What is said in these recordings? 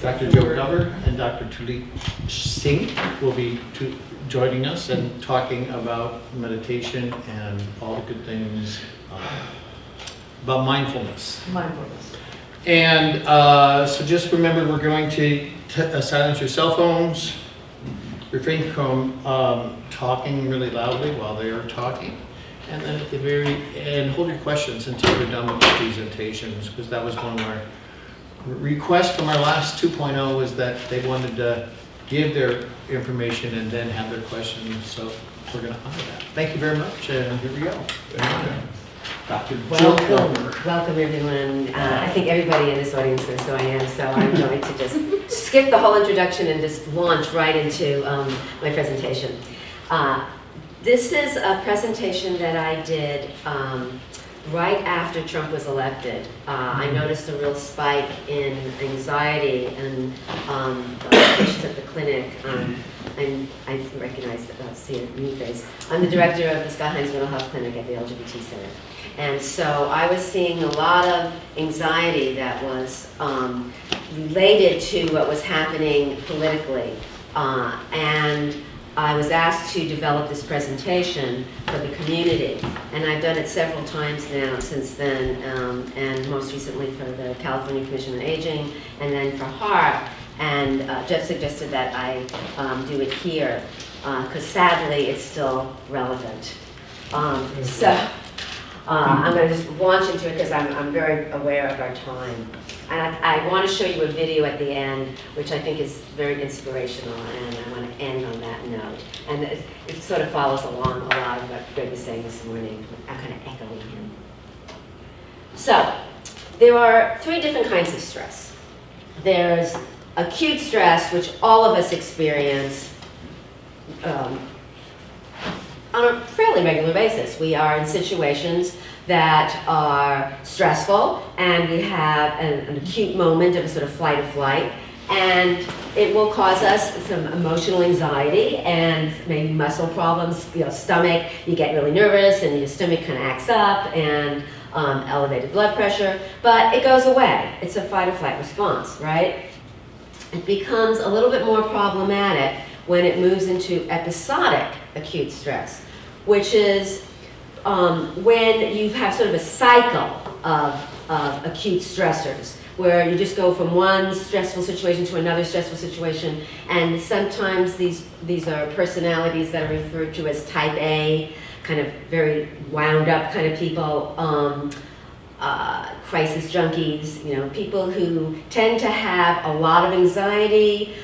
Dr. Joe Dover and Dr. Tulit Singh will be joining us and talking about meditation and all the good things about mindfulness. And so just remember, we're going to silence your cell phones, refrain from talking really loudly while they are talking, and then at the very end, hold your questions until we're done with the presentations, because that was one of our requests from our last 2.0 was that they wanted to give their information and then have their questions, so we're going to honor that. Thank you very much, and here we go. Dr. Welcome everyone. I think everybody in this audience knows who I am, so I'm going to just skip the whole introduction and just launch right into my presentation. This is a presentation that I did right after Trump was elected. I noticed a real spike in anxiety and patients at the clinic. And I recognize, see a new face. I'm the director of the Scott Hines Mental Health Clinic at the LGBT Center. And so I was seeing a lot of anxiety that was related to what was happening politically. And I was asked to develop this presentation for the community. And I've done it several times now since then, and most recently for the California Commission on Aging, and then for HARP. And Jeff suggested that I do it here, because sadly it's still relevant. I'm going to just launch into it because I'm very aware of our time. And I want to show you a video at the end, which I think is very inspirational, and I want to end on that note. And it sort of follows along a lot of what Greg was saying this morning. I'm kind of echoing him. So, there are 3 different kinds of stress. There's acute stress, which all of us experience on a fairly regular basis. We are in situations that are stressful, and we have an acute moment of a sort of fight or flight, and it will cause us some emotional anxiety and maybe muscle problems, stomach, you get really nervous and your stomach kind of acts up, and elevated blood pressure, but it goes away. It's a fight or flight response, right? It becomes a little bit more problematic when it moves into episodic acute stress, which is when you have sort of a cycle of acute stressors, where you just go from one stressful situation to another stressful situation, and sometimes these are personalities that are referred to as type A, kind of very wound up kind of people, crisis junkies, people who tend to have a lot of anxiety.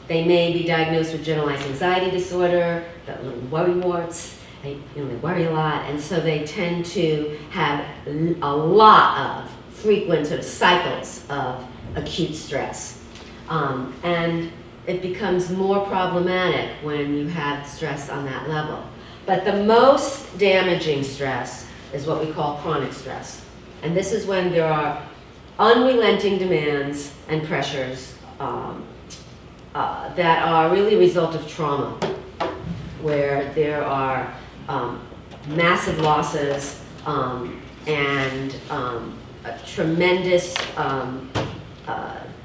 They may be diagnosed with generalized anxiety disorder, the little worry warts. They worry a lot, and so they tend to have a lot of frequent sort of cycles of acute stress. And it becomes more problematic when you have stress on that level. But the most damaging stress is what we call chronic stress. And this is when there are unrelenting demands and pressures that are really a result of trauma, where there are massive losses and a tremendous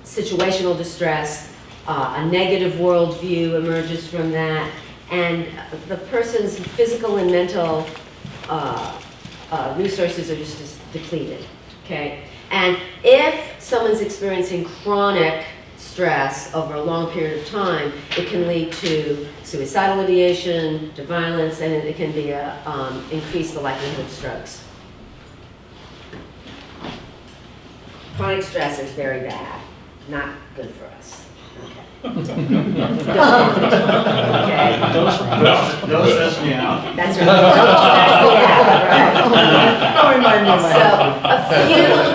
situational distress, a negative worldview emerges from that, and the person's physical and mental resources are just depleted, okay? And if someone's experiencing chronic stress over a long period of time, it can lead to suicidal ideation, to violence, and it can be increase the likelihood of strokes. Chronic stress is very bad, not good for us. Okay. Don't stress me out. That's right. Don't stress me out, right.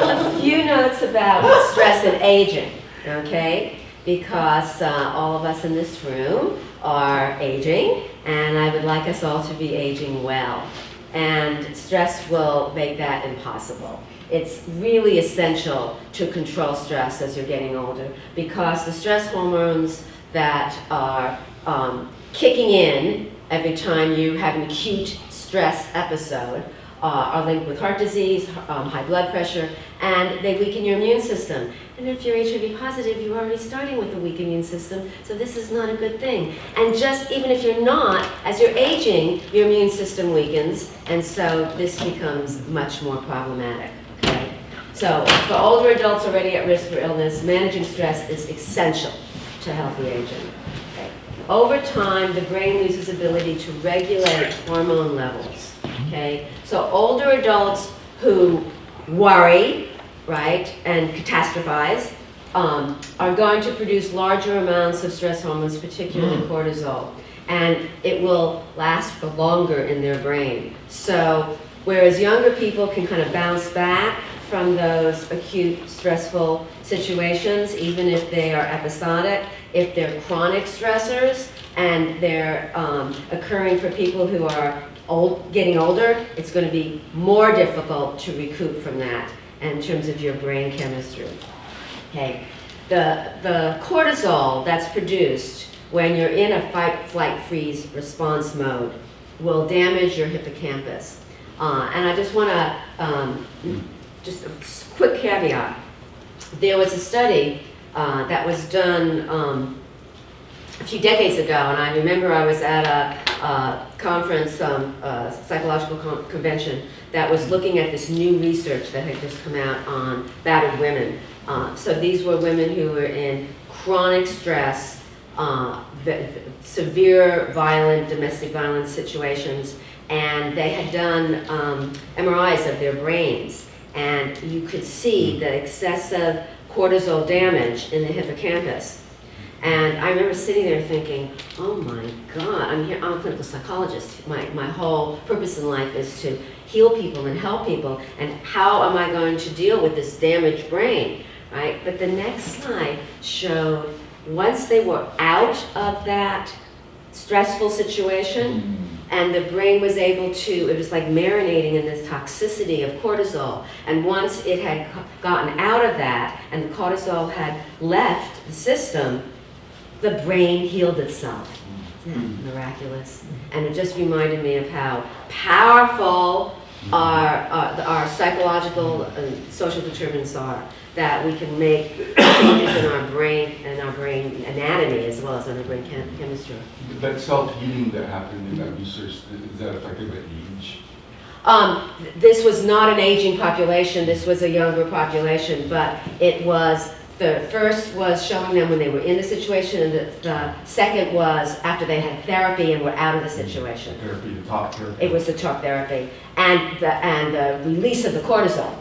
So a few notes about stress and aging, okay? Because all of us in this room are aging, and I would like us all to be aging well. And stress will make that impossible. It's really essential to control stress as you're getting older, because the stress hormones that are kicking in every time you have an acute stress episode are linked with heart disease, high blood pressure, and they weaken your immune system. And if you're HIV positive, you're already starting with a weak immune system, so this is not a good thing. And just even if you're not, as you're aging, your immune system weakens, and so this becomes much more problematic, okay? So for older adults already at risk for illness, managing stress is essential to healthy aging. Okay. Over time, the brain loses ability to regulate hormone levels, okay? So older adults who worry, right, and catastrophize, are going to produce larger amounts of stress hormones, particularly cortisol, and it will last for longer in their brain. So whereas younger people can kind of bounce back from those acute stressful situations, even if they are episodic, if they're chronic stressors and they're occurring for people who are getting older, it's going to be more difficult to recoup from that in terms of your brain chemistry. Okay, the cortisol that's produced when you're in a fight, flight, freeze response mode will damage your hippocampus. And I just want to, just a quick caveat. There was a study that was done a few decades ago, and I remember I was at a conference, psychological convention, that was looking at this new research that had just come out on battered women. So these were women who were in chronic stress, severe violent domestic violence situations, and they had done MRIs of their brains, and you could see the excessive cortisol damage in the hippocampus. And I remember sitting there thinking, oh my God, I'm a clinical psychologist. My whole purpose in life is to heal people and help people, and how am I going to deal with this damaged brain, right? But the next slide showed once they were out of that stressful situation, and the brain was able to, it was like marinating in this toxicity of cortisol, and once it had gotten out of that and the cortisol had left the system, the brain healed itself. Isn't that miraculous? And it just reminded me of how powerful our psychological and social determinants are, that we can make changes in our brain and our brain anatomy as well as in our brain chemistry. That self-healing that happened in that research, is that affected by age? This was not an aging population, this was a younger population, but it was, the first was showing them when they were in the situation, and the second was after they had therapy and were out of the situation. Therapy, the talk therapy. It was the talk therapy, and the release of the cortisol,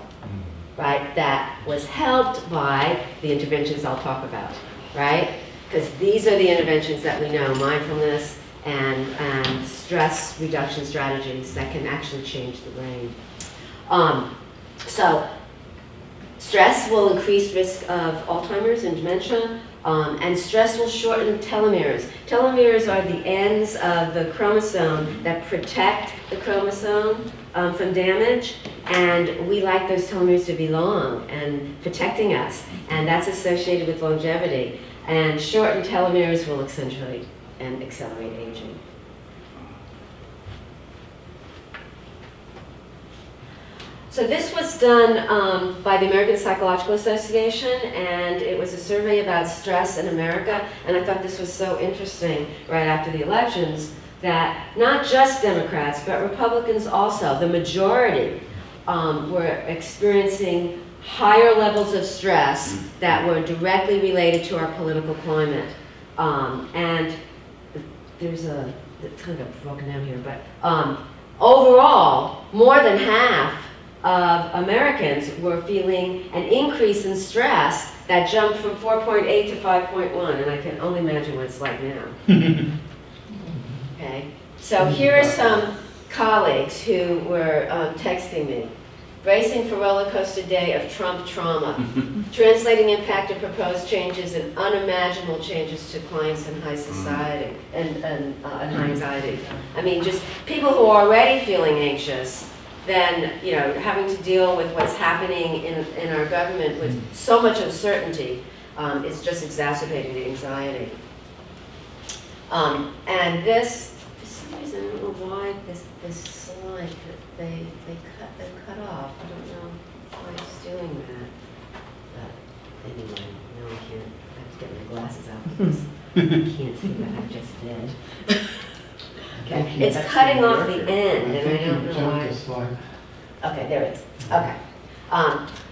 right, that was helped by the interventions I'll talk about, right? Because these are the interventions that we know, mindfulness and stress reduction strategies that can actually change the brain. So stress will increase risk of Alzheimer's and dementia, and stress will shorten telomeres. Telomeres are the ends of the chromosome that protect the chromosome from damage, and we like those telomeres to be long and protecting us, and that's associated with longevity. And shortened telomeres will accentuate and accelerate aging. So this was done by the American Psychological Association, and it was a survey about stress in America, and I thought this was so interesting right after the elections, that not just Democrats, but Republicans also, the majority, were experiencing higher levels of stress that were directly related to our political climate. And there's it's kind of broken down here, but overall, more than half of Americans were feeling an increase in stress that jumped from 4.8 to 5.1, and I can only imagine what it's like now. Okay, so here are some colleagues who were texting me. Bracing for roller coaster day of Trump trauma. Translating impact of proposed changes and unimaginable changes to clients in high society and high anxiety. I mean, just people who are already feeling anxious, then, you know, having to deal with what's happening in our government with so much uncertainty is just exacerbating the anxiety. And this some reason, I don't know why this slide, they cut off. I don't know why it's doing that. But anyway, no, I can't. I have to get my glasses out because I can't see what I just did. Okay, it's cutting off the end, and I don't know why. Okay, there it is. Okay.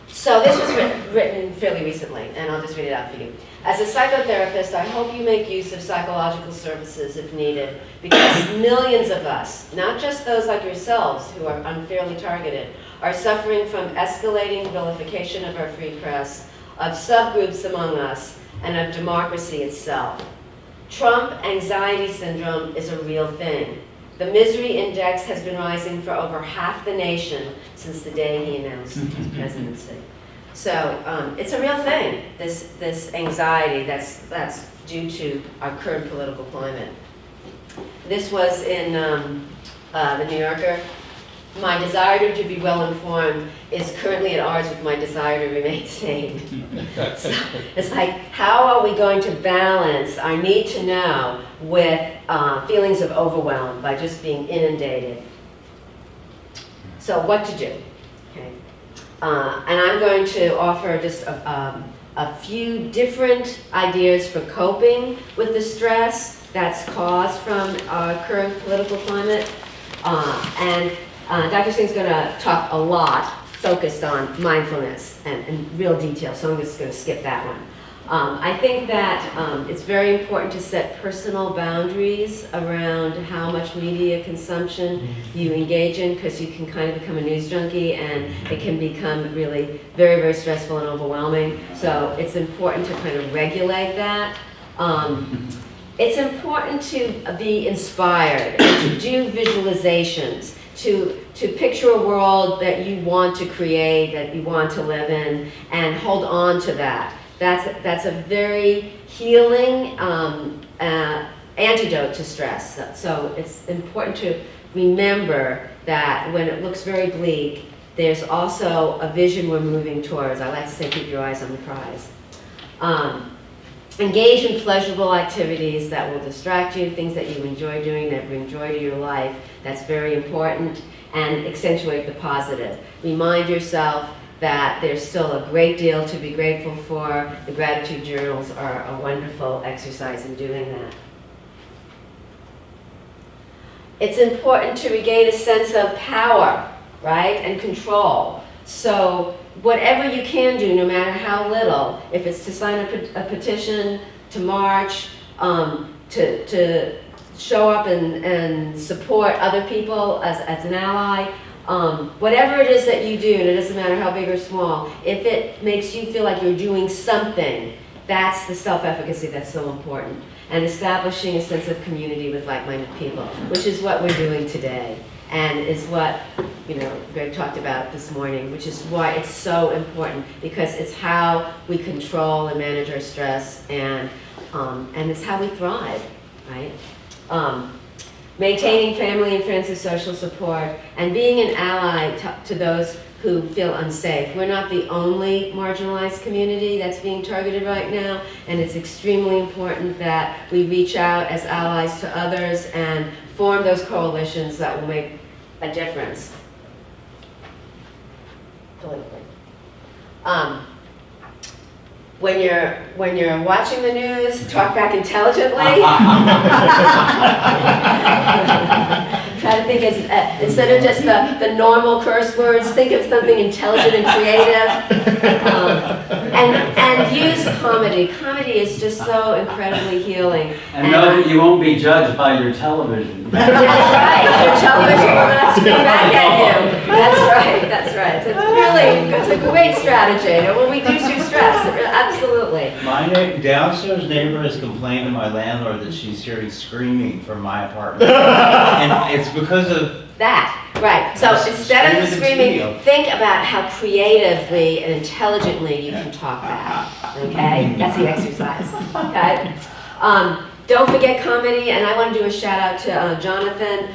So this was written fairly recently, and I'll just read it out for you. As a psychotherapist, I hope you make use of psychological services if needed, because millions of us, not just those like yourselves who are unfairly targeted, are suffering from escalating vilification of our free press, of subgroups among us, and of democracy itself. Trump anxiety syndrome is a real thing. The misery index has been rising for over half the nation since the day he announced his presidency. So it's a real thing, this anxiety that's due to our current political climate. This was in the New Yorker. My desire to be well informed is currently at odds with my desire to remain sane. So it's like, how are we going to balance our need to know with feelings of overwhelm by just being inundated? So what to do? Okay. And I'm going to offer just a few different ideas for coping with the stress that's caused from our current political climate. Dr. Singh's going to talk a lot focused on mindfulness and real detail, so I'm just going to skip that one. I think that it's very important to set personal boundaries around how much media consumption you engage in, because you can kind of become a news junkie and it can become really very, very stressful and overwhelming. So it's important to kind of regulate that. It's important to be inspired, to do visualizations, to picture a world that you want to create, that you want to live in, and hold on to that. That's a very healing antidote to stress. So it's important to remember that when it looks very bleak, there's also a vision we're moving towards. I like to say, keep your eyes on the prize. Engage in pleasurable activities that will distract you, things that you enjoy doing, that bring joy to your life. That's very important. And accentuate the positive. Remind yourself that there's still a great deal to be grateful for. The gratitude journals are a wonderful exercise in doing that. It's important to regain a sense of power, right, and control. So whatever you can do, no matter how little, if it's to sign a petition, to march, to show up and support other people as an ally, whatever it is that you do, and it doesn't matter how big or small, if it makes you feel like you're doing something, that's the self-efficacy that's so important. And establishing a sense of community with like-minded people, which is what we're doing today, and is what Greg talked about this morning, which is why it's so important, because it's how we control and manage our stress, and it's how we thrive, right? Maintaining family and friends and social support, and being an ally to those who feel unsafe. We're not the only marginalized community that's being targeted right now, and it's extremely important that we reach out as allies to others and form those coalitions that will make a difference. When you're watching the news, talk back intelligently. Try to think instead of just the normal curse words, think of something intelligent and creative. And use comedy. Comedy is just so incredibly healing. And know that you won't be judged by your television. That's right. Your television will not scream back at you. That's right. It's a great strategy. It will reduce your stress. Absolutely. My downstairs neighbor has complained to my landlord that she's hearing screaming from my apartment. And it's because of that. Right. So instead of screaming, think about how creatively and intelligently you can talk back. Okay? That's the exercise. Okay? Don't forget comedy, and I want to do a shout out to Jonathan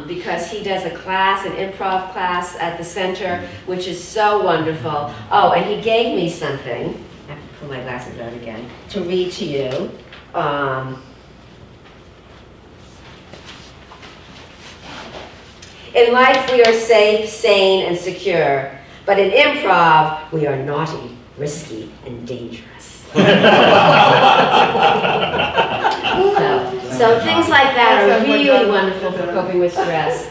because he does a class, an improv class at the center, which is so wonderful. Oh, and he gave me something. I have to pull my glasses out again to read to you. In life, we are safe, sane, and secure. But in improv, we are naughty, risky, and dangerous. So things like that are really wonderful for coping with stress.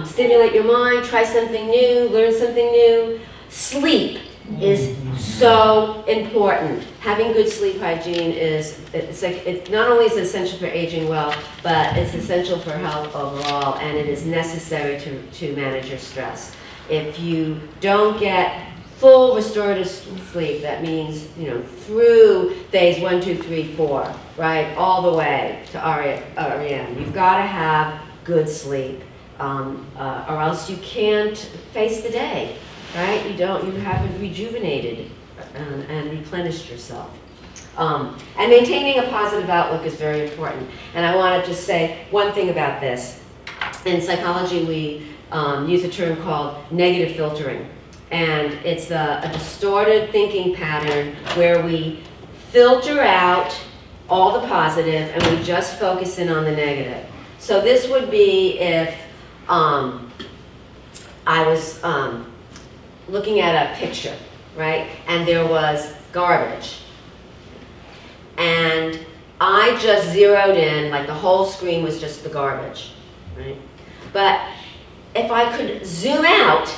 Stimulate your mind, try something new, learn something new. Sleep is so important. Having good sleep hygiene is, it's not only is it essential for aging well, but it's essential for health overall, and it is necessary to manage your stress. If you don't get full restorative sleep, that means, through phase 1, 2, 3, 4, right, all the way to REM. You've got to have good sleep, or else you can't face the day, right? You haven't rejuvenated and replenished yourself. And maintaining a positive outlook is very important. And I want to just say one thing about this. In psychology, we use a term called negative filtering. And it's a distorted thinking pattern where we filter out all the positive and we just focus in on the negative. So this would be if I was looking at a picture, right? And there was garbage. And I just zeroed in, like the whole screen was just the garbage, right? But if I could zoom out,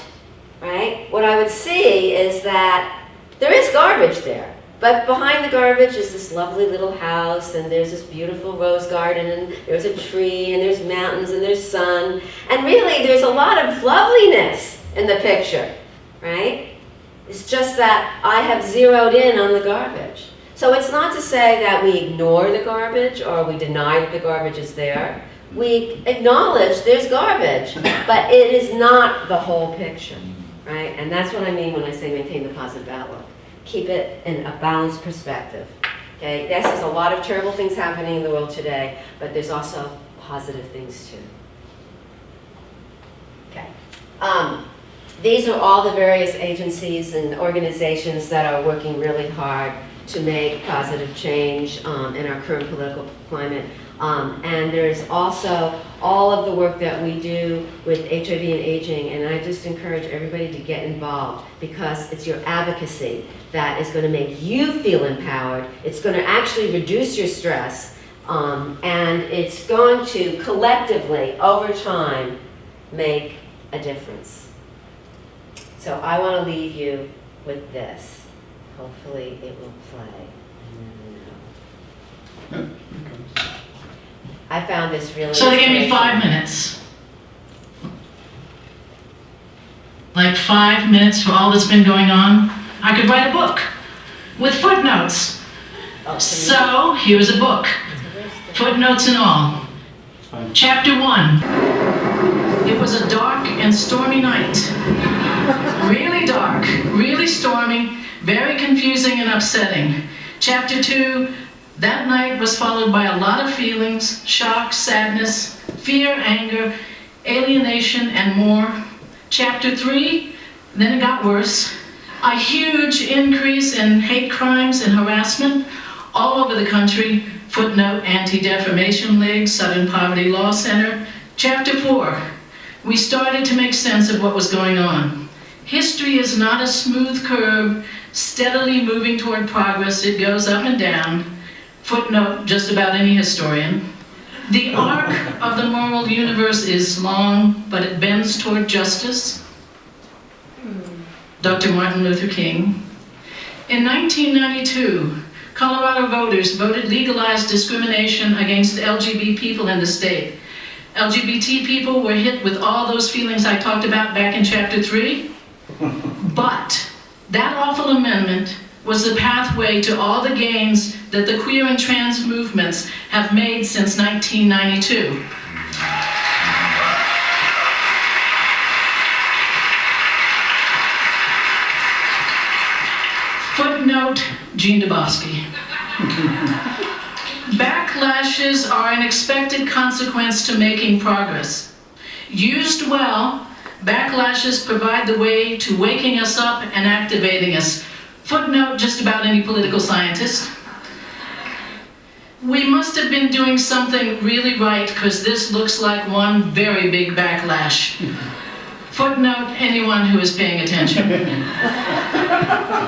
right, what I would see is that there is garbage there. But behind the garbage is this lovely little house, and there's this beautiful rose garden, and there's a tree, and there's mountains, and there's sun. And really, there's a lot of loveliness in the picture, right? It's just that I have zeroed in on the garbage. So it's not to say that we ignore the garbage or we deny that the garbage is there. We acknowledge there's garbage, but it is not the whole picture, right? And that's what I mean when I say maintain the positive outlook. Keep it in a balanced perspective, okay? Yes, there's a lot of terrible things happening in the world today, but there's also positive things too. Okay. These are all the various agencies and organizations that are working really hard to make positive change in our current political climate. And there's also all of the work that we do with HIV and aging, and I just encourage everybody to get involved because it's your advocacy that is going to make you feel empowered. It's going to actually reduce your stress, and it's going to collectively, over time, make a difference. So I want to leave you with this. Hopefully it will play. I found this really So they gave me inspirational. 5 minutes. Like 5 minutes for all that's been going on. I could write a book with footnotes. Oh, So here's a book, footnotes and all. Chapter 1. It was a dark and stormy night. Really dark, really stormy, very confusing and upsetting. Chapter 2. That night was followed by a lot of feelings: shock, sadness, fear, anger, alienation, and more. Chapter 3, then it got worse. A huge increase in hate crimes and harassment all over the country. Footnote, Anti-Defamation League, Southern Poverty Law Center. Chapter 4, we started to make sense of what was going on. History is not a smooth curve, steadily moving toward progress. It goes up and down. Footnote, just about any historian. The arc of the moral universe is long, but it bends toward justice. Dr. Martin Luther King. In 1992, Colorado voters voted legalized discrimination against LGBT people in the state. LGBT people were hit with all those feelings I talked about back in Chapter 3. But that awful amendment was the pathway to all the gains that the queer and trans movements have made since 1992. Footnote, Jean Dubofsky. Backlashes are an expected consequence to making progress. Used well, backlashes provide the way to waking us up and activating us. Footnote, just about any political scientist. We must have been doing something really right because this looks like one very big backlash. Footnote, anyone who is paying attention.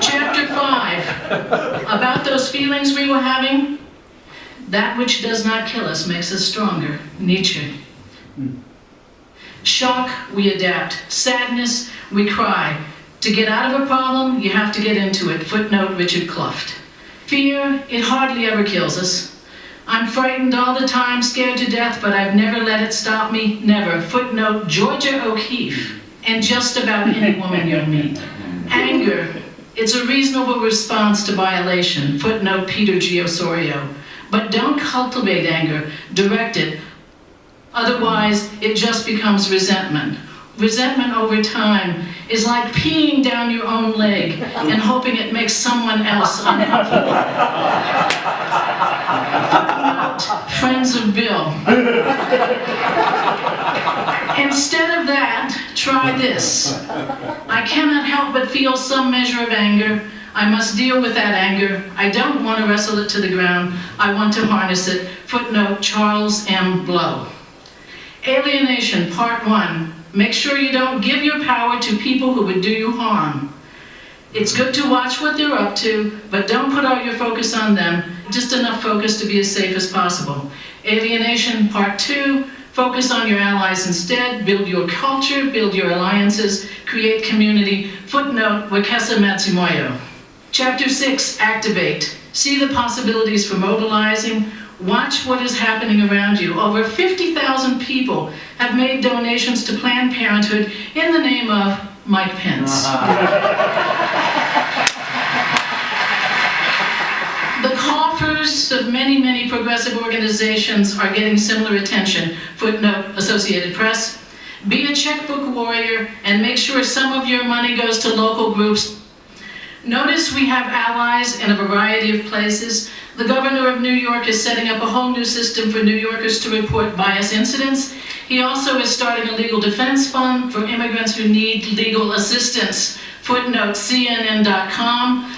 Chapter 5, about those feelings we were having. That which does not kill us makes us stronger. Nietzsche. Shock, we adapt. Sadness, we cry. To get out of a problem, you have to get into it. Footnote, Richard Clough. Fear, it hardly ever kills us. I'm frightened all the time, scared to death, but I've never let it stop me. Never. Footnote, Georgia O'Keeffe. And just about any woman you'll meet. Anger, it's a reasonable response to violation. Footnote, Peter G. Osorio. But don't cultivate anger, direct it. Otherwise, it just becomes resentment. Resentment over time is like peeing down your own leg and hoping it makes someone else uncomfortable. Friends of Bill. Instead of that, try this. I cannot help but feel some measure of anger. I must deal with that anger. I don't want to wrestle it to the ground. I want to harness it. Footnote, Charles M. Blow. Alienation, Part 1. Make sure you don't give your power to people who would do you harm. It's good to watch what they're up to, but don't put all your focus on them. Just enough focus to be as safe as possible. Alienation, Part 2. Focus on your allies instead. Build your culture, build your alliances, create community. Footnote, Wakesa Matsumoto. Chapter 6, Activate. See the possibilities for mobilizing. Watch what is happening around you. Over 50,000 people have made donations to Planned Parenthood in the name of Mike Pence. The coffers of many, many progressive organizations are getting similar attention. Footnote, Associated Press. Be a checkbook warrior and make sure some of your money goes to local groups. Notice we have allies in a variety of places. The governor of New York is setting up a whole new system for New Yorkers to report bias incidents. He also is starting a legal defense fund for immigrants who need legal assistance. Footnote, CNN.com.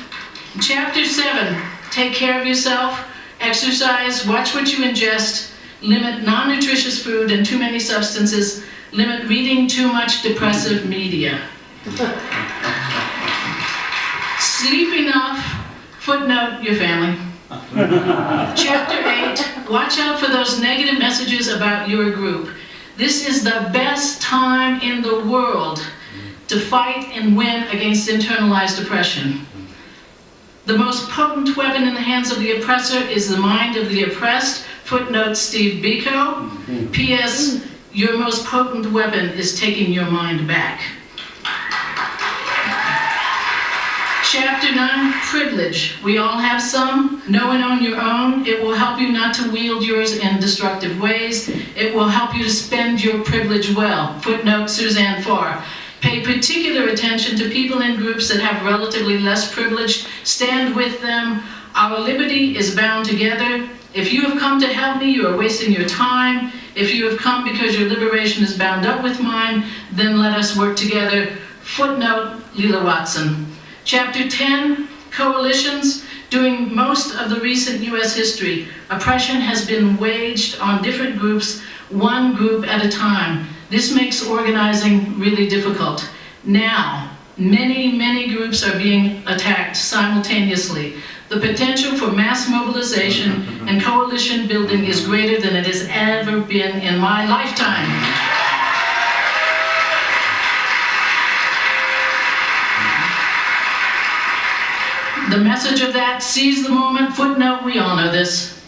Chapter 7, take care of yourself, exercise, watch what you ingest, limit non-nutritious food and too many substances, limit reading too much depressive media. Sleep enough. Footnote, your family. Chapter 8, watch out for those negative messages about your group. This is the best time in the world to fight and win against internalized oppression. The most potent weapon in the hands of the oppressor is the mind of the oppressed. Footnote, Steve Biko. P.S. Your most potent weapon is taking your mind back. Chapter 9, privilege. We all have some. Know and own your own. It will help you not to wield yours in destructive ways. It will help you to spend your privilege well. Footnote, Suzanne Farr. Pay particular attention to people in groups that have relatively less privilege. Stand with them. Our liberty is bound together. If you have come to help me, you are wasting your time. If you have come because your liberation is bound up with mine, then let us work together. Footnote, Lila Watson. Chapter 10, coalitions. During most of the recent U.S. history, oppression has been waged on different groups, one group at a time. This makes organizing really difficult. Now, many, many groups are being attacked simultaneously. The potential for mass mobilization and coalition building is greater than it has ever been in my lifetime. The message of that, seize the moment. Footnote, we all know this.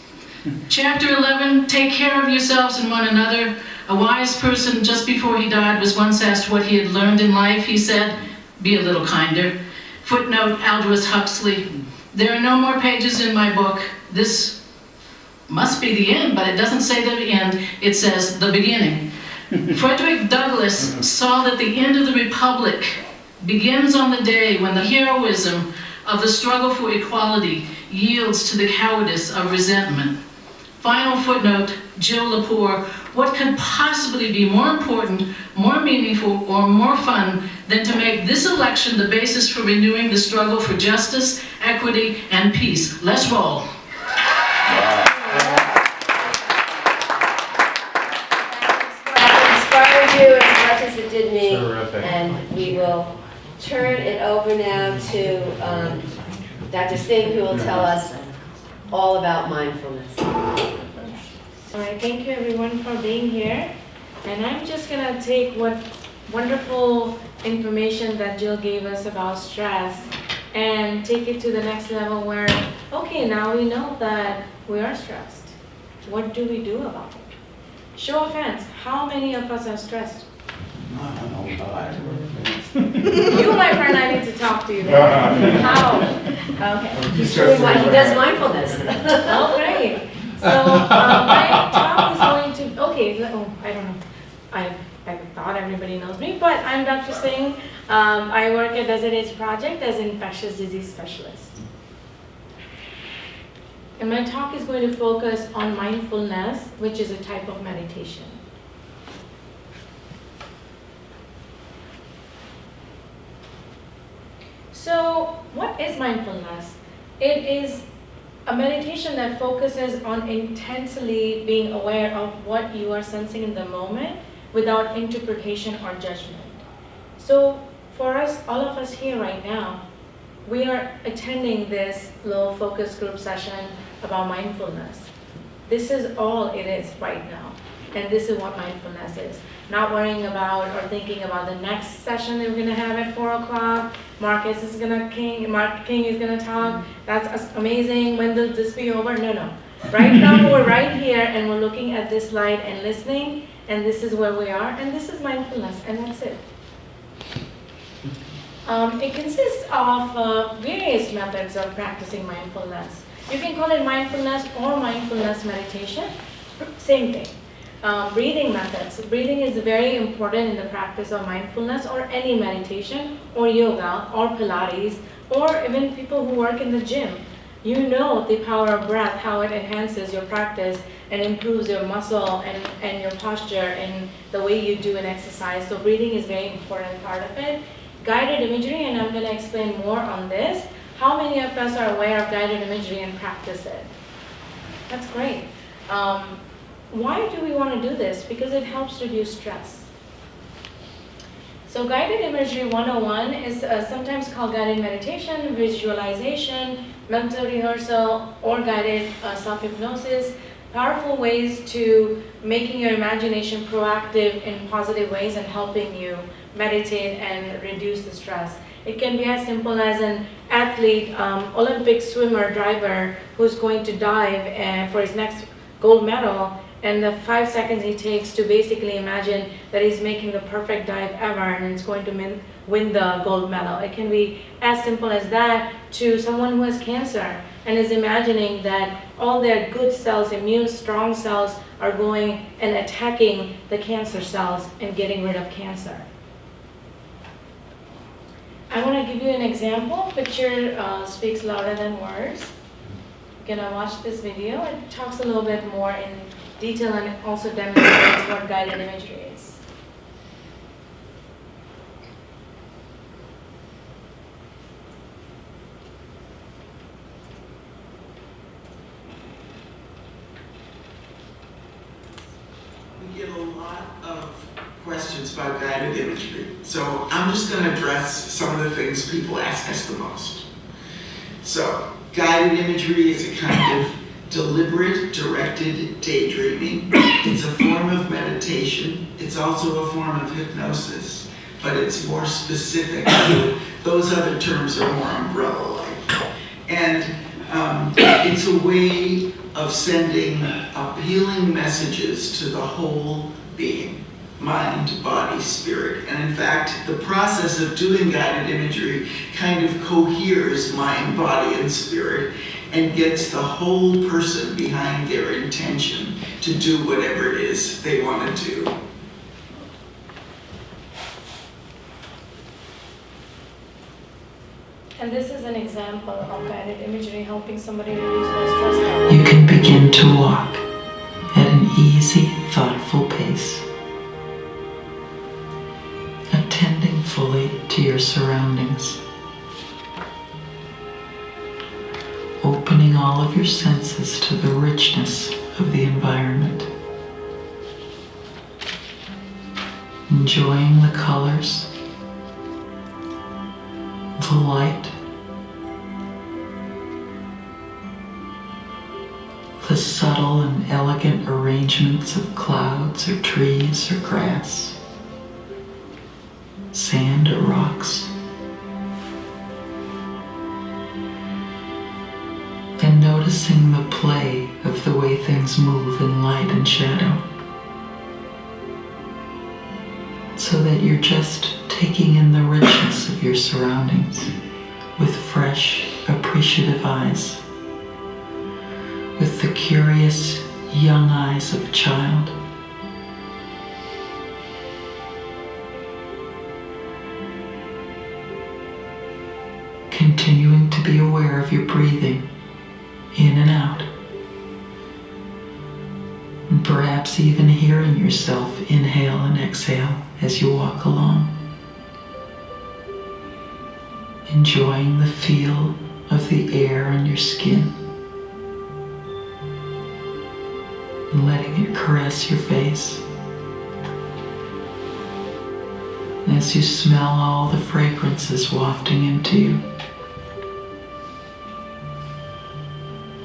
Chapter 11, take care of yourselves and one another. A wise person just before he died was once asked what he had learned in life. He said, be a little kinder. Footnote, Aldous Huxley. There are no more pages in my book. This must be the end, but it doesn't say the end. It says the beginning. Frederick Douglass saw that the end of the Republic begins on the day when the heroism of the struggle for equality yields to the cowardice of resentment. Final footnote, Jill Lepore. What could possibly be more important, more meaningful, or more fun than to make this election the basis for renewing the struggle for justice, equity, and peace? Let's roll. Wow. turn it over now to Dr. Singh, who will tell us all about mindfulness. All right, thank you everyone for being here. And I'm just gonna take what wonderful information that Jill gave us about stress and take it to the next level where, okay, now we know that we are stressed. What do we do about it? Show of hands, how many of us are stressed? You, my friend, I need to talk to you. How? Okay. He does mindfulness. Oh, great. So my talk is going to, okay, I don't know. I thought everybody knows me, but I'm Dr. Singh. I work at Desert Age Project as an infectious disease specialist. And my talk is going to focus on mindfulness, which is a type of meditation. So, what is mindfulness? It is a meditation that focuses on intensely being aware of what you are sensing in the moment without interpretation or judgment. So, for us, all of us here right now, we are attending this low focus group session about mindfulness. This is all it is right now. And this is what mindfulness is. Not worrying about or thinking about the next session that we're gonna have at 4 o'clock. Mark King is gonna talk. That's amazing. When will this be over? No. Right now we're right here and we're looking at this slide and listening, and this is where we are, and this is mindfulness, and that's it. It consists of various methods of practicing mindfulness. You can call it mindfulness or mindfulness meditation, same thing. Breathing methods. Breathing is very important in the practice of mindfulness or any meditation or yoga or Pilates or even people who work in the gym. You know the power of breath, how it enhances your practice and improves your muscle and your posture and the way you do an exercise. So breathing is a very important part of it. Guided imagery, and I'm going to explain more on this. How many of us are aware of guided imagery and practice it? That's great. Why do we want to do this? Because it helps reduce stress. So guided imagery 101 is sometimes called guided meditation, visualization, mental rehearsal, or guided self-hypnosis. Powerful ways to making your imagination proactive in positive ways and helping you meditate and reduce the stress. It can be as simple as an athlete, Olympic swimmer, driver, who's going to dive for his next gold medal, and the 5 seconds he takes to basically imagine that he's making the perfect dive ever and it's going to win the gold medal. It can be as simple as that to someone who has cancer and is imagining that all their good cells, immune strong cells, are going and attacking the cancer cells and getting rid of cancer. I want to give you an example. Picture speaks louder than words. You're going to watch this video. It talks a little bit more in detail and it also demonstrates what guided imagery is. We get a lot of questions about guided imagery. So I'm just going to address some of the things people ask us the most. So guided imagery is a kind of deliberate, directed daydreaming. It's a form of meditation. It's also a form of hypnosis, but it's more specific. Those other terms are more umbrella-like. And it's a way of sending appealing messages to the whole being, mind, body, spirit. And in fact, the process of doing guided imagery kind of coheres mind, body, and spirit and gets the whole person behind their intention to do whatever it is they want to do. And this is an example of guided imagery helping somebody reduce their stress level. You can begin to walk at an easy, thoughtful pace, attending fully to your surroundings, opening all of your senses to the richness of the environment, enjoying the colors, light, the subtle and elegant arrangements of clouds or trees or grass, sand or rocks, and noticing the play of the way things move in light and shadow, so that you're just taking in the richness of your surroundings with fresh, appreciative eyes, with the curious, young eyes of a child. Continuing to be aware of your breathing in and out, and perhaps even hearing yourself inhale and exhale as you walk along. Enjoying the feel of the air on your skin, and letting it caress your face. As you smell all the fragrances wafting into you,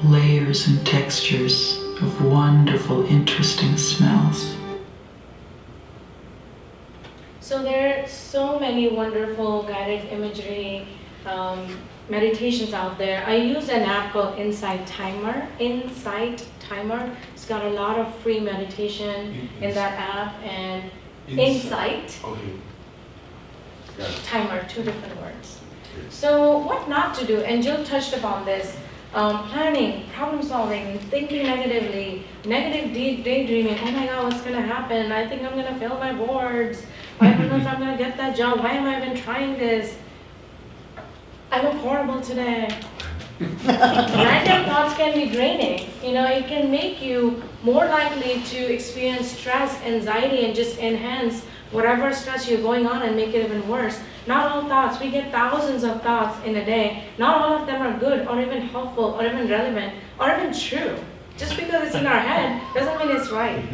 layers and textures of wonderful, interesting smells. So there are so many wonderful guided imagery meditations out there. I use an app called Insight Timer. It's got a lot of free meditation in that app, and Insight Okay. Got it. Timer, 2 different words. So what not to do, and Jill touched upon this, planning, problem solving, thinking negatively, negative daydreaming, oh my god, what's going to happen? I think I'm going to fail my boards. I don't know if I'm going to get that job. Why am I even trying this? I look horrible today. Random thoughts can be draining. It can make you more likely to experience stress, anxiety, and just enhance whatever stress you're going on and make it even worse. Not all thoughts, we get thousands of thoughts in a day. Not all of them are good or even helpful or even relevant or even true. Just because it's in our head doesn't mean it's right.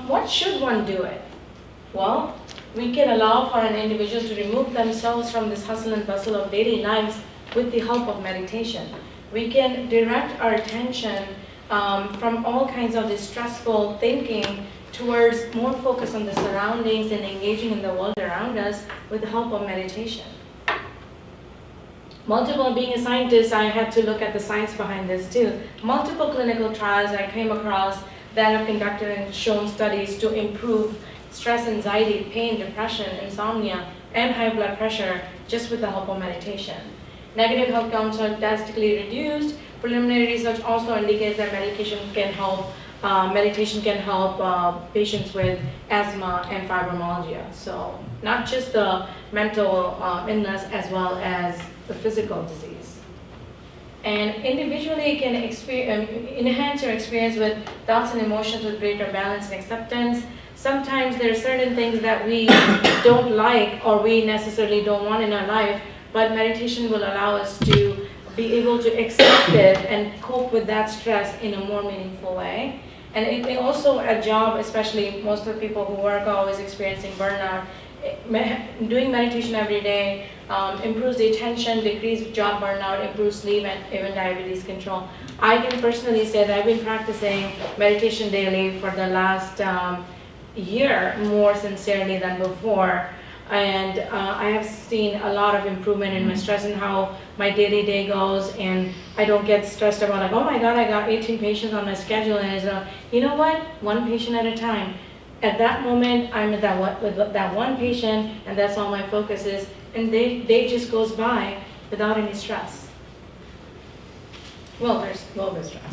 What should one do it? Well, we can allow for an individual to remove themselves from this hustle and bustle of daily lives with the help of meditation. We can direct our attention from all kinds of this stressful thinking towards more focus on the surroundings and engaging in the world around us with the help of meditation. Being a scientist, I had to look at the science behind this too. Multiple clinical trials I came across that have conducted and shown studies to improve stress, anxiety, pain, depression, insomnia, and high blood pressure just with the help of meditation. Negative health counts are drastically reduced. Preliminary research also indicates that meditation can help patients with asthma and fibromyalgia. So not just the mental illness as well as the physical disease. And individually it can enhance your experience with thoughts and emotions with greater balance and acceptance. Sometimes there are certain things that we don't like or we necessarily don't want in our life, but meditation will allow us to be able to accept it and cope with that stress in a more meaningful way. And it also a job, especially most of the people who work are always experiencing burnout. Doing meditation every day improves the attention, decreases job burnout, improves sleep, and even diabetes control. I can personally say that I've been practicing meditation daily for the last year more sincerely than before. And I have seen a lot of improvement in my stress and how my daily day goes, and I don't get stressed about like, oh my god, I got 18 patients on my schedule, and it's you know what, one patient at a time. At that moment, I'm with that one patient, and that's all my focus is, and day just goes by without any stress. Well, there's a little bit of stress.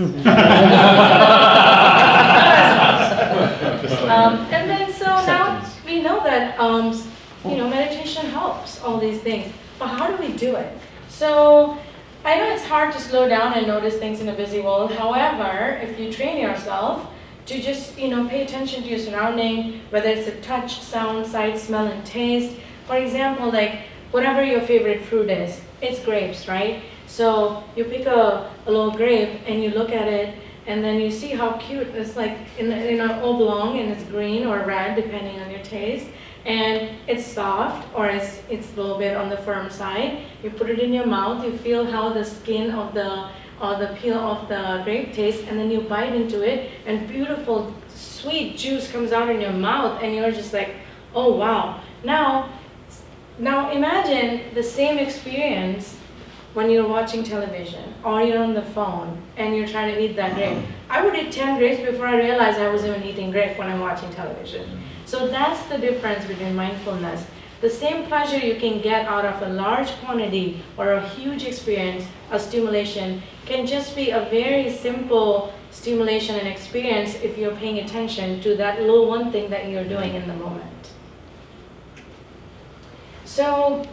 And then so now we know that meditation helps all these things, but how do we do it? So I know it's hard to slow down and notice things in a busy world. However, if you train yourself to just pay attention to your surrounding, whether it's a touch, sound, sight, smell, and taste. For example, like whatever your favorite fruit is, it's grapes, right? So you pick a little grape and you look at it, and then you see how cute it's like in an oblong, and it's green or red depending on your taste. and it's soft or it's a little bit on the firm side. You put it in your mouth, you feel how the skin of the peel of the grape tastes, and then you bite into it, and beautiful sweet juice comes out in your mouth, and you're just like, oh wow. Now imagine the same experience when you're watching television or you're on the phone and you're trying to eat that grape. I would eat 10 grapes before I realized I was even eating grape when I'm watching television. So that's the difference between mindfulness. The same pleasure you can get out of a large quantity or a huge experience of stimulation can just be a very simple stimulation and experience if you're paying attention to that little one thing that you're doing in the moment. So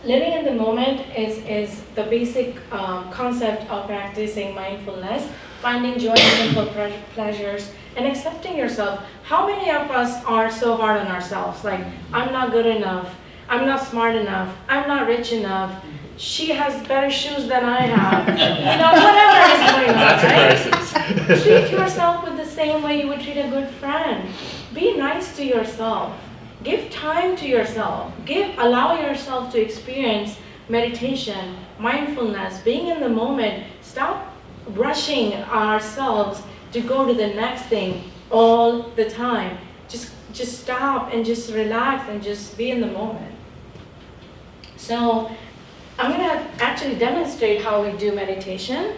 living in the moment is the basic concept of practicing mindfulness, finding joy in simple pleasures, and accepting yourself. How many of us are so hard on ourselves? Like, I'm not good enough, I'm not smart enough, I'm not rich enough, she has better shoes than I have. Whatever is going on, That's right? a crisis. Treat yourself with the same way you would treat a good friend. Be nice to yourself. Give time to yourself. Allow yourself to experience meditation, mindfulness, being in the moment. Stop rushing ourselves to go to the next thing all the time. Just stop and just relax and just be in the moment. So I'm going to actually demonstrate how we do meditation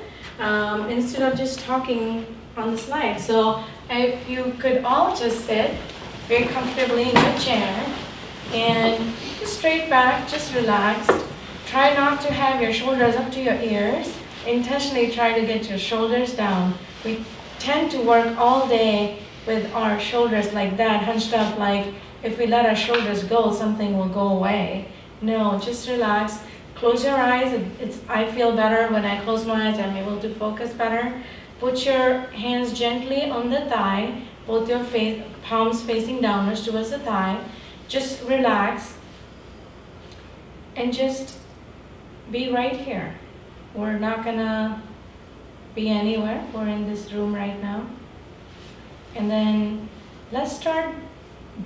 instead of just talking on the slide. So if you could all just sit very comfortably in your chair and just straight back, just relaxed. Try not to have your shoulders up to your ears. Intentionally try to get your shoulders down. We tend to work all day with our shoulders like that, hunched up, like if we let our shoulders go, something will go away. No, just relax. Close your eyes. I feel better when I close my eyes. I'm able to focus better. Put your hands gently on the thigh, both your palms facing downwards towards the thigh. Just relax and just be right here. We're not gonna be anywhere. We're in this room right now. And then let's start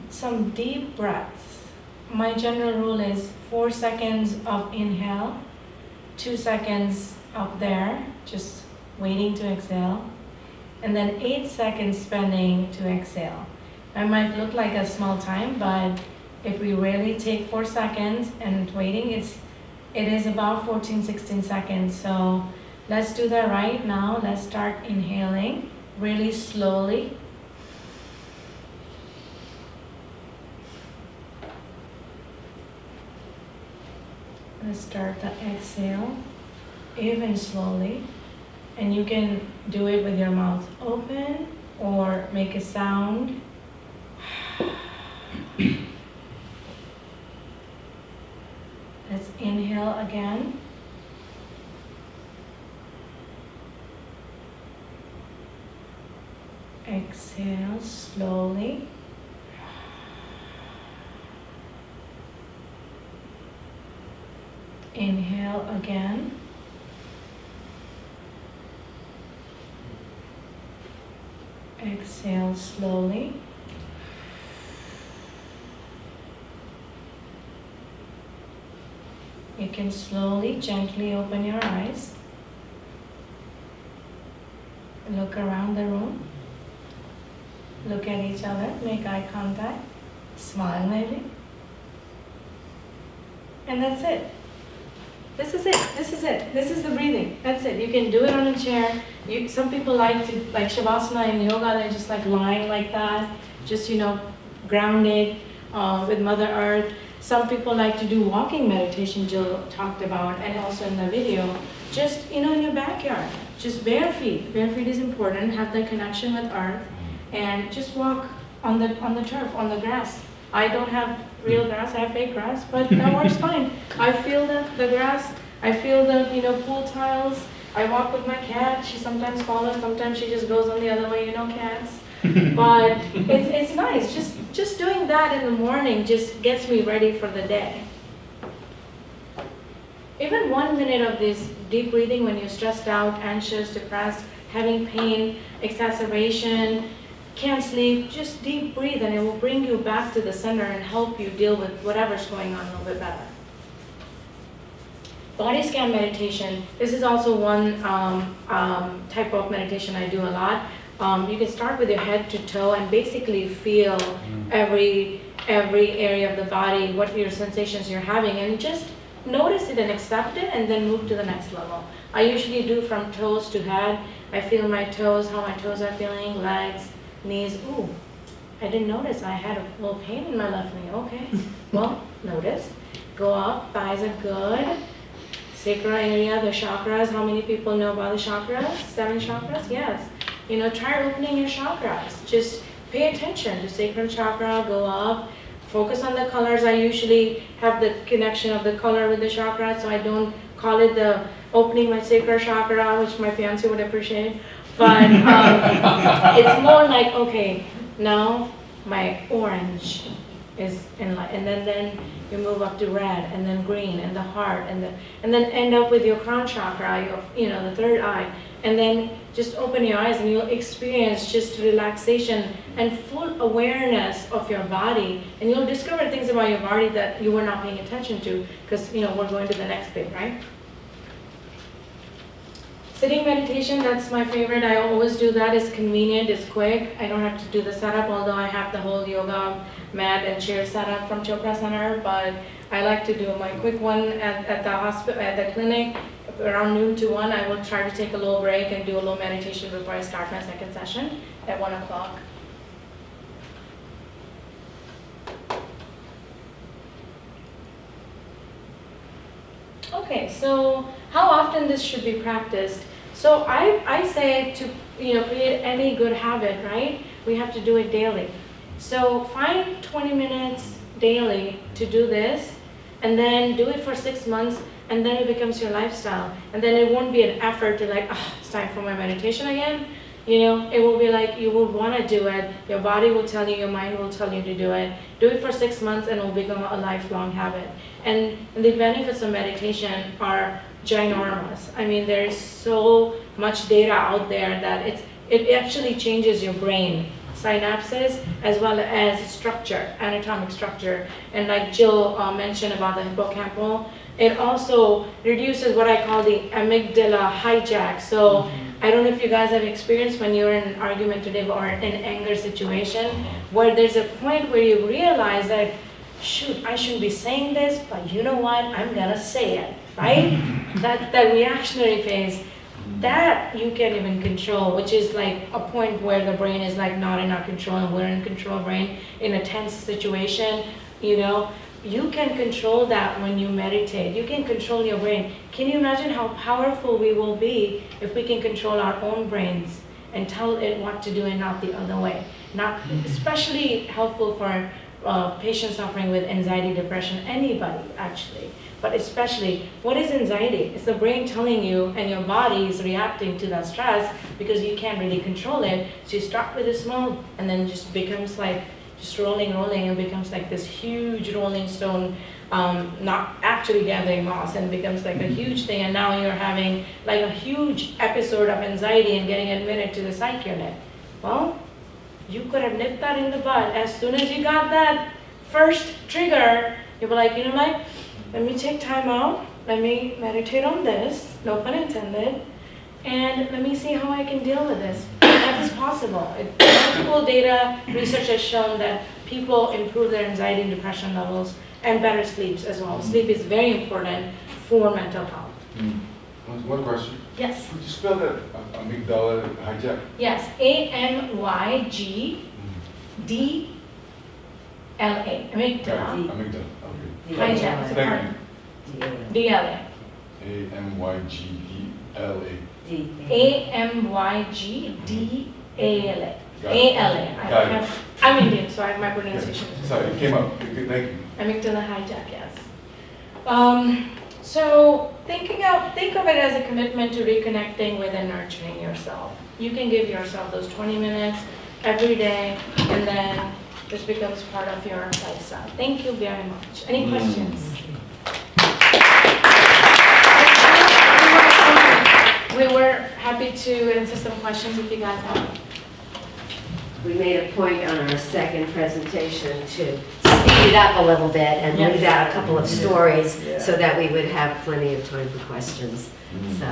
some deep breaths. My general rule is 4 seconds of inhale, 2 seconds up there, just waiting to exhale, and then 8 seconds spending to exhale. That might look like a small time, but if we really take 4 seconds and waiting, it is about 14, 16 seconds. So let's do that right now. Let's start inhaling really slowly. Let's start the exhale even slowly. And you can do it with your mouth open or make a sound. Let's inhale again. Exhale slowly. Inhale again. Exhale slowly. You can slowly, gently open your eyes. Look around the room. Look at each other, make eye contact, smile maybe. And that's it. This is it. This is the breathing. That's it. You can do it on a chair. Some people like Shavasana in yoga, they're just like lying like that, just, grounded with Mother Earth. Some people like to do walking meditation, Jill talked about, and also in the video, just, in your backyard, just bare feet. Bare feet is important, have the connection with Earth, and just walk on the turf, on the grass. I don't have real grass, I have fake grass, but that works fine. I feel the grass, I feel the pool tiles. I walk with my cat. She sometimes follows, sometimes she just goes on the other way, cats. But it's nice. Just doing that in the morning just gets me ready for the day. Even 1 minute of this deep breathing when you're stressed out, anxious, depressed, having pain, exacerbation, can't sleep, just deep breathe and it will bring you back to the center and help you deal with whatever's going on a little bit better. Body scan meditation, this is also one type of meditation I do a lot. You can start with your head to toe and basically feel every area of the body, what your sensations you're having, and just notice it and accept it and then move to the next level. I usually do from toes to head. I feel my toes, how my toes are feeling, legs, knees. Ooh, I didn't notice I had a little pain in my left knee. Okay, well, notice. Go up, thighs are good. Sacral area, the chakras. How many people know about the chakras? 7 chakras? Yes. You know, try opening your chakras. Just pay attention to sacral chakra, go up. Focus on the colors. I usually have the connection of the color with the chakra, so I don't call it the opening my sacral chakra, which my fiance would appreciate. But it's more like, okay, now my orange is in light, and then you move up to red, and then green, and the heart, and then end up with your crown chakra, the third eye, and then just open your eyes and you'll experience just relaxation and full awareness of your body, and you'll discover things about your body that you were not paying attention to, because we're going to the next bit, right? Sitting meditation, that's my favorite. I always do that. It's convenient, it's quick. I don't have to do the setup, although I have the whole yoga mat and chair setup from Chopra Center, but I like to do my quick one at the hospital, at the clinic. Around noon to 1, I will try to take a little break and do a little meditation before I start my second session at 1 o'clock. Okay, so how often this should be practiced? So I say to create any good habit, right? We have to do it daily. So find 20 minutes daily to do this, and then do it for 6 months, and then it becomes your lifestyle. And then it won't be an effort to it's time for my meditation again. It will be like you will want to do it. Your body will tell you, your mind will tell you to do it. Do it for 6 months and it will become a lifelong habit. And the benefits of meditation are ginormous. I mean, there's so much data out there that it actually changes your brain synapses as well as structure, anatomic structure. And like Jill mentioned about the hippocampal, it also reduces what I call the amygdala hijack. So I don't know if you guys have experienced when you're in an argument today or in an anger situation where there's a point where you realize that, shoot, I shouldn't be saying this, but you know what, I'm gonna say it, right? that reactionary phase, that you can't even control, which is like a point where the brain is like not in our control and we're in control of brain in a tense situation, You can control that when you meditate. You can control your brain. Can you imagine how powerful we will be if we can control our own brains and tell it what to do and not the other way? Not especially helpful for patients suffering with anxiety, depression, anybody actually. But especially, what is anxiety? It's the brain telling you, and your body is reacting to that stress because you can't really control it. So you start with a small, and then just becomes like just rolling, and becomes like this huge rolling stone, not actually gathering moss, and becomes like a huge thing. And now you're having like a huge episode of anxiety and getting admitted to the psych unit. Well, you could have nipped that in the bud. As soon as you got that first trigger, you were like, let me take time out, let me meditate on this, no pun intended, and let me see how I can deal with this. That is possible. Multiple data, research has shown that people improve their anxiety and depression levels and better sleeps as well. Sleep is very important for mental health. One question. Yes. Could you spell that amygdala hijack? Yes, AMYGDLA. Amygdala. Amygdala. Okay. Hijack. It's a part. Thank DLA. you. AMYGDLA. AMYGDALA. Got it. ALA. Got it. I'm Indian, so my pronunciation is. Sorry, it came up. Thank you. Amygdala hijack, yes. So think of it as a commitment to reconnecting with and nurturing yourself. You can give yourself those 20 minutes every day, and then this becomes part of your lifestyle. Thank you very much. Any questions? We were happy to answer some questions if you guys have. we made a point on our second presentation to speed it up a little bit and Yes. leave out a couple of stories Yeah. so that we would have plenty of time for questions. So,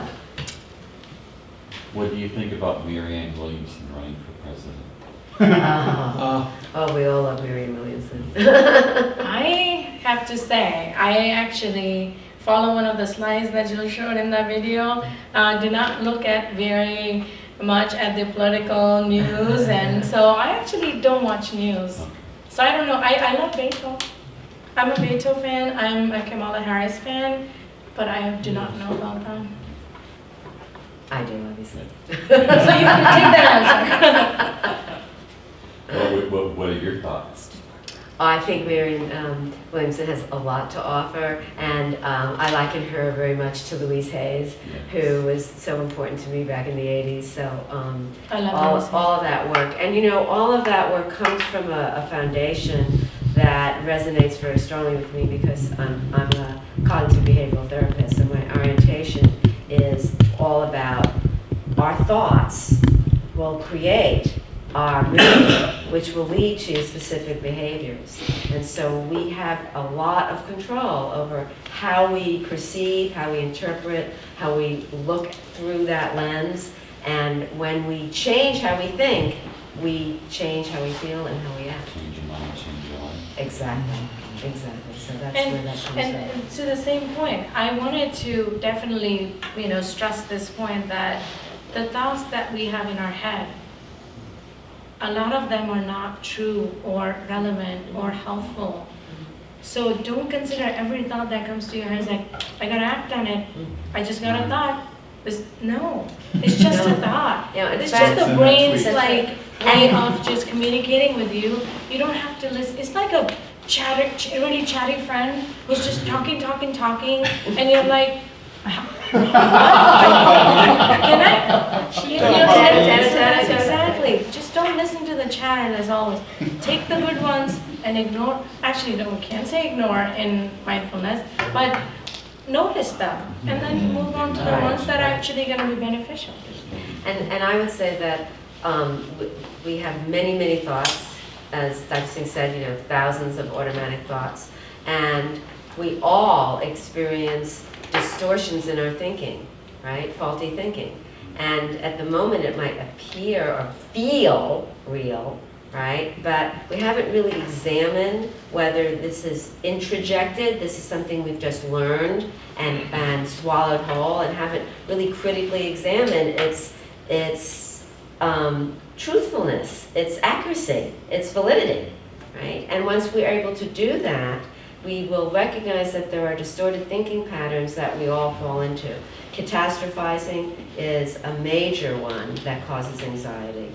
What do you think about Marianne Williamson running for president? oh, we all love Marianne Williamson. I have to say, I actually follow one of the slides that you showed in that video. Do not look at very much at the political news, and so I actually don't watch news. So I don't know. I love Beto. I'm a Beto fan. I'm a Kamala Harris fan, but I do not know about them. I do, obviously. So you can take that answer. What are your thoughts? I think Marianne Williamson has a lot to offer, and I liken her very much to Louise Hayes, who was so important to me back in the 80s. So I love all of that work. And you know, all of that work comes from a foundation that resonates very strongly with me because I'm a cognitive behavioral therapist, and my orientation is all about our thoughts will create our mood, which will lead to specific behaviors. And so we have a lot of control over how we perceive, how we interpret, how we look through that lens. And when we change how we think, we change how we feel and how we act. Change your mind, change your life. Exactly, exactly. So that's where that comes from. And to the same point, I wanted to definitely, stress this point that the thoughts that we have in our head, a lot of them are not true or relevant or helpful. So don't consider every thought that comes to your head as like, I gotta act on it. I just got a thought. No, it's just a thought. Yeah, It's fact- just the brain's That's like way of just communicating with you. You don't have to listen. It's like a really chatty friend who's just talking, and you're like, can I? Exactly. Just don't listen to the chatter as always. Take the good ones and ignore. Actually, no, we can't say ignore in mindfulness, but notice them and then move on to the ones that are actually going to be beneficial. And I would say that we have many thoughts, as Dr. Singh said, thousands of automatic thoughts, and we all experience distortions in our thinking, right? Faulty thinking. And at the moment it might appear or feel real, right? But we haven't really examined whether this is introjected, this is something we've just learned and swallowed whole, and haven't really critically examined its truthfulness, its accuracy, its validity, right? And once we're able to do that, we will recognize that there are distorted thinking patterns that we all fall into. Catastrophizing is a major one that causes anxiety.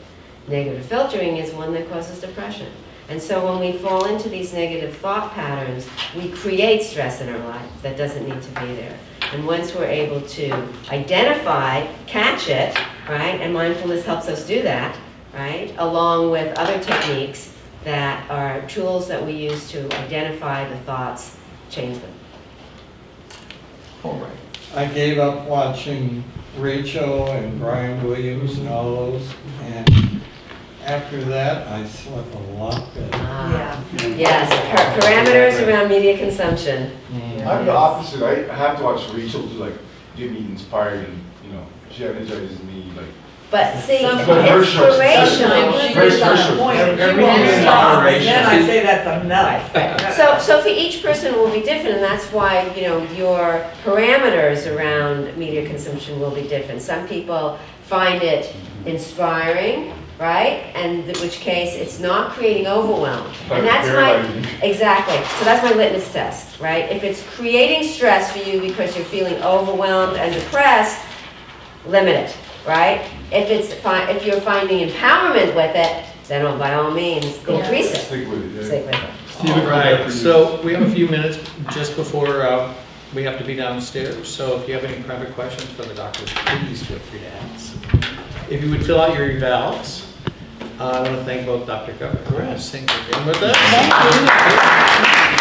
Negative filtering is one that causes depression. And so when we fall into these negative thought patterns, we create stress in our life that doesn't need to be there. And once we're able to identify, catch it, right, and mindfulness helps us do that, right, along with other techniques that are tools that we use to identify the thoughts, change them. All right. I gave up watching Rachel and Brian Williams and all those, and after that, I slept a lot better. Yes, parameters around media consumption. I'm the opposite. I have to watch Rachel to get me inspired, and she energizes me But see, But her shows- inspirational. Then I say that's enough. So for each person will be different, and that's why, your parameters around media consumption will be different. Some people find it inspiring, right? And in which case it's not creating overwhelm. And that's exactly. So that's my litmus test, right? If it's creating stress for you because you're feeling overwhelmed and depressed, limit it, right? If you're finding empowerment with it, then by all means increase it. Stick with it. Stick with it. All right, so we have a few minutes just before we have to be downstairs. So if you have any private questions for the doctors, please feel free to ask. If you would fill out your evals, I want to thank both Dr. Singh for being with us.